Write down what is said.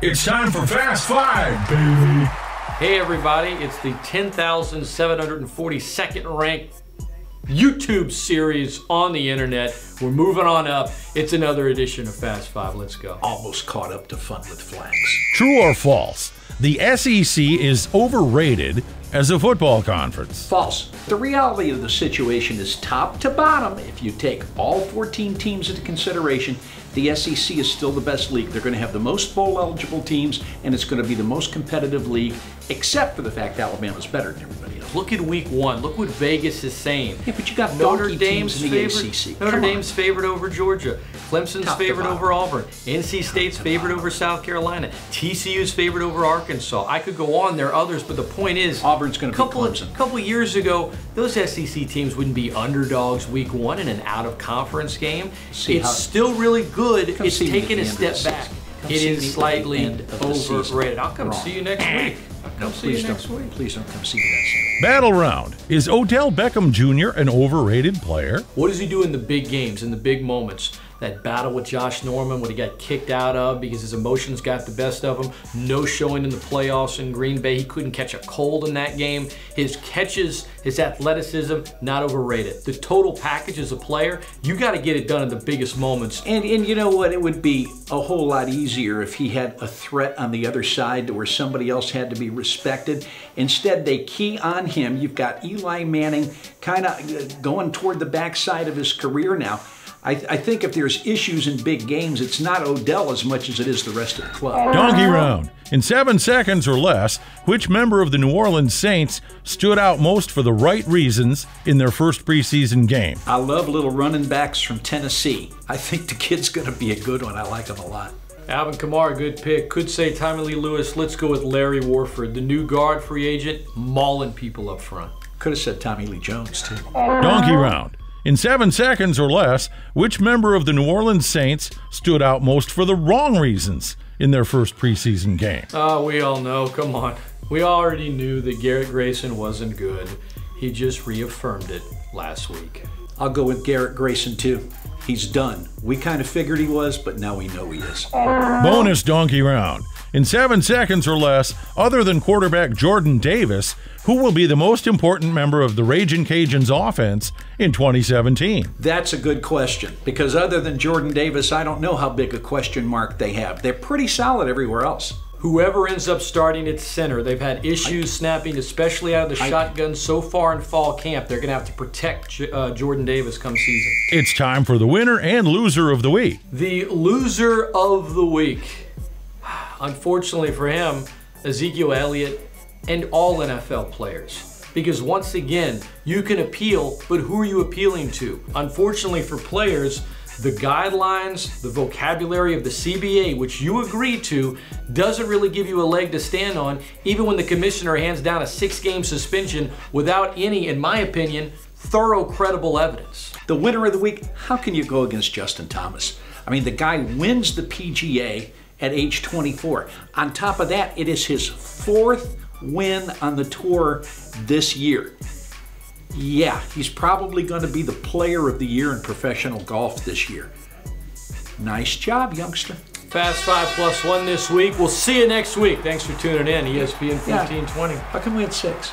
It's time for Fast Five, baby. Hey everybody, it's the 10,742nd ranked YouTube series on the internet. We're moving on up. It's another edition of Fast Five. Let's go. Almost caught up to Fun with Flags. True or false? The SEC is overrated as a football conference. False. The reality of the situation is top to bottom. If you take all 14 teams into consideration, the SEC is still the best league. They're going to have the most bowl-eligible teams, and it's going to be the most competitive league, except for the fact Alabama's better than everybody else. Look at week one. Look what Vegas is saying. Yeah, but you got Notre donkey Dame's teams in the favorite. ACC. Notre Dame's favored over Georgia. Clemson's Top to favored bottom. over Auburn. NC State's favored over South Carolina. TCU's favored over Arkansas. I could go on. There are others, but the point is, Auburn's going to beat Clemson. A couple years ago, those SEC teams wouldn't be underdogs week one in an out-of-conference game. It's still really good. It's taking a step back. It is slightly overrated. I'll come see you next week. Please don't come see me that soon. Battle round. Is Odell Beckham Jr. an overrated player? What does he do in the big games, in the big moments? That battle with Josh Norman when he got kicked out of because his emotions got the best of him. No showing in the playoffs in Green Bay. He couldn't catch a cold in that game. His catches, his athleticism, not overrated. The total package as a player, you got to get it done in the biggest moments. And you know what? It would be a whole lot easier if he had a threat on the other side to where somebody else had to be respected. Instead, they key on him. You've got Eli Manning kind of going toward the backside of his career now. I think if there's issues in big games, it's not Odell as much as it is the rest of the club. Donkey round. In 7 seconds or less, which member of the New Orleans Saints stood out most for the right reasons in their first preseason game? I love little running backs from Tennessee. I think the kid's going to be a good one. I like him a lot. Alvin Kamara, good pick. Could say Tommy Lee Lewis. Let's go with Larry Warford, the new guard free agent, mauling people up front. Could have said Tommy Lee Jones, too. Donkey round. In 7 seconds or less, which member of the New Orleans Saints stood out most for the wrong reasons in their first preseason game? We all know. Come on. We already knew that Garrett Grayson wasn't good. He just reaffirmed it last week. I'll go with Garrett Grayson, too. He's done. We kind of figured he was, but now we know he is. Bonus donkey round. In 7 seconds or less, other than quarterback Jordan Davis, who will be the most important member of the Ragin' Cajuns offense in 2017? That's a good question, because other than Jordan Davis, I don't know how big a question mark they have. They're pretty solid everywhere else. Whoever ends up starting at center, they've had issues snapping, especially out of the shotgun so far in fall camp. They're going to have to protect Jordan Davis come season. It's time for the winner and loser of the week. The loser of the week. Unfortunately for him, Ezekiel Elliott and all NFL players. Because once again, you can appeal, but who are you appealing to? Unfortunately for players, the guidelines, the vocabulary of the CBA, which you agree to, doesn't really give you a leg to stand on, even when the commissioner hands down a 6-game suspension without any, in my opinion, thorough, credible evidence. The winner of the week, how can you go against Justin Thomas? I mean, the guy wins the PGA at age 24. On top of that, it is his 4th win on the tour this year. Yeah, he's probably going to be the player of the year in professional golf this year. Nice job, youngster. Fast 5+1 this week. We'll see you next week. Thanks for tuning in, ESPN 1520. How come we had 6?